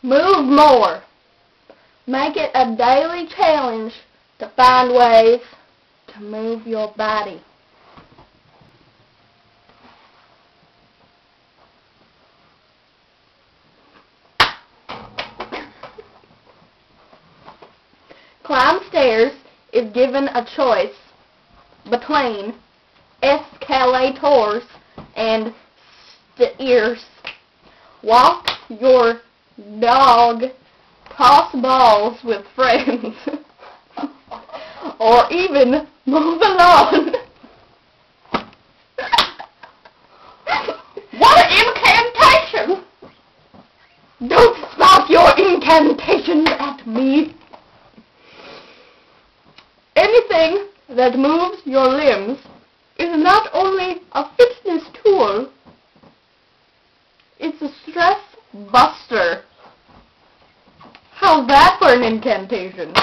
Move more. Make it a daily challenge to find ways to move your body. Climb stairs is given a choice between escalators and stairs. Walk your dog, toss balls with friends, or even move along. What an incantation! Don't stop your incantations at me. Anything that moves your limbs is not only a fitness tool, it's a stress buster. How's that for an incantation?